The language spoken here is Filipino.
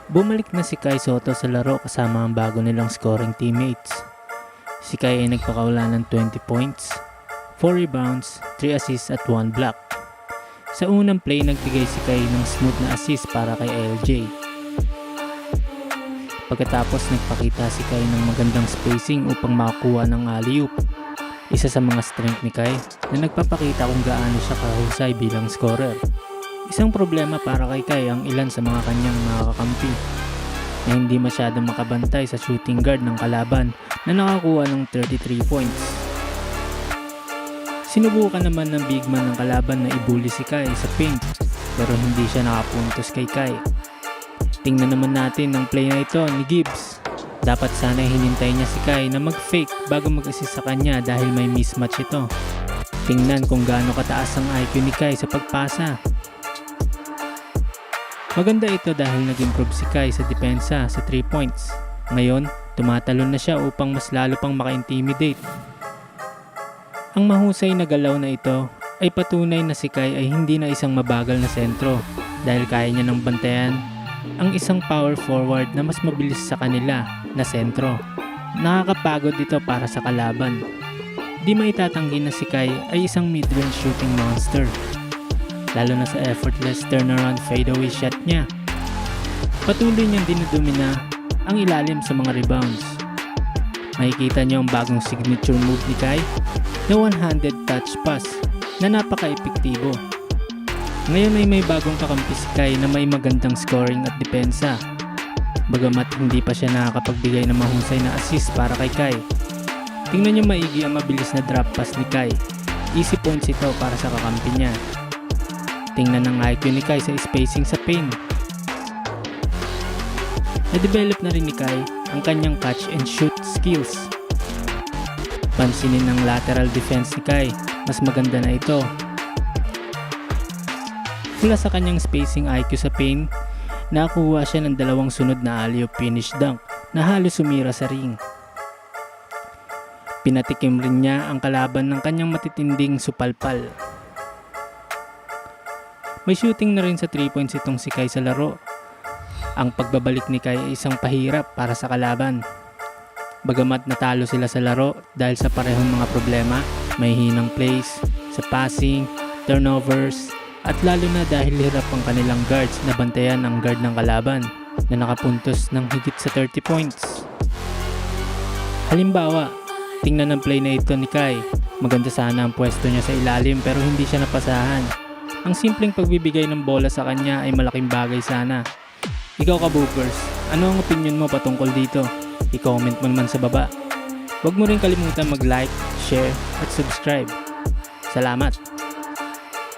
Bumalik na si Kai Sotto sa laro kasama ang bago nilang scoring teammates. Si Kai ay nagpakaula ng 20 points, 4 rebounds, 3 assists at 1 block. Sa unang play, nagbigay si Kai ng smooth na assist para kay LJ. Pagkatapos, nagpakita si Kai ng magandang spacing upang makakuha ng alley-oop. Isa sa mga strength ni Kai na nagpapakita kung gaano siya kahusay bilang scorer. Isang problema para kay Kai ang ilan sa mga kanyang nakakakampi na hindi masyadong makabantay sa shooting guard ng kalaban na nakakuha ng 33 points. Sinubukan naman ng big man ng kalaban na ibuli si Kai sa paint pero hindi siya nakapuntos kay Kai. Tingnan naman natin ang play na ito ni Gibbs. Dapat sana hinintay niya si Kai na mag-fake bago mag-assist sa kanya dahil may mismatch ito. Tingnan kung gaano kataas ang IQ ni Kai sa pagpasa. Maganda ito dahil nag-improve si Kai sa depensa sa 3 points. Ngayon, tumatalon na siya upang mas lalo pang maka-intimidate. Ang mahusay na galaw na ito ay patunay na si Kai ay hindi na isang mabagal na sentro dahil kaya niya ng bantayan ang isang power forward na mas mabilis sa kanila na sentro. Nakakapagod ito para sa kalaban. Di maitatanggi na si Kai ay isang mid-range shooting monster, lalo na sa effortless turnaround fadeaway shot niya. Patuloy niyang dinudumina ang ilalim sa mga rebounds. Makikita niyo ang bagong signature move ni Kai na one-handed touch pass na napaka-epektibo. Ngayon ay may bagong kakampi si Kai na may magandang scoring at depensa. Bagamat hindi pa siya nakakapagbigay ng mahusay na assist para kay Kai. Tingnan niyo maigi ang mabilis na drop pass ni Kai. Easy points ito para sa kakampi niya. Tingnan ang IQ ni Kai sa spacing sa paint. Na-develop na rin ni Kai ang kanyang catch and shoot skills. Pansinin ng lateral defense ni Kai, mas maganda na ito. Mula sa kanyang spacing IQ sa paint, nakuha siya ng 2 sunod na alley-oop finish dunk na halos sumira sa ring. Pinatikim rin niya ang kalaban ng kanyang matitinding supalpal. May shooting na rin sa 3 points itong si Kai sa laro. Ang pagbabalik ni Kai ay isang pahirap para sa kalaban. Bagamat natalo sila sa laro dahil sa parehong mga problema, may hinang plays, sa passing, turnovers, at lalo na dahil hirap ang kanilang guards na bantayan ang guard ng kalaban na nakapuntos ng higit sa 30 points. Halimbawa, tingnan ang play na ito ni Kai. Maganda sana ang pwesto niya sa ilalim pero hindi siya napasahan. Ang simpleng pagbibigay ng bola sa kanya ay malaking bagay sana. Ikaw ka-Boopers, ano ang opinion mo patungkol dito? I-comment mo naman sa baba. Huwag mo rin kalimutan mag-like, share at subscribe. Salamat!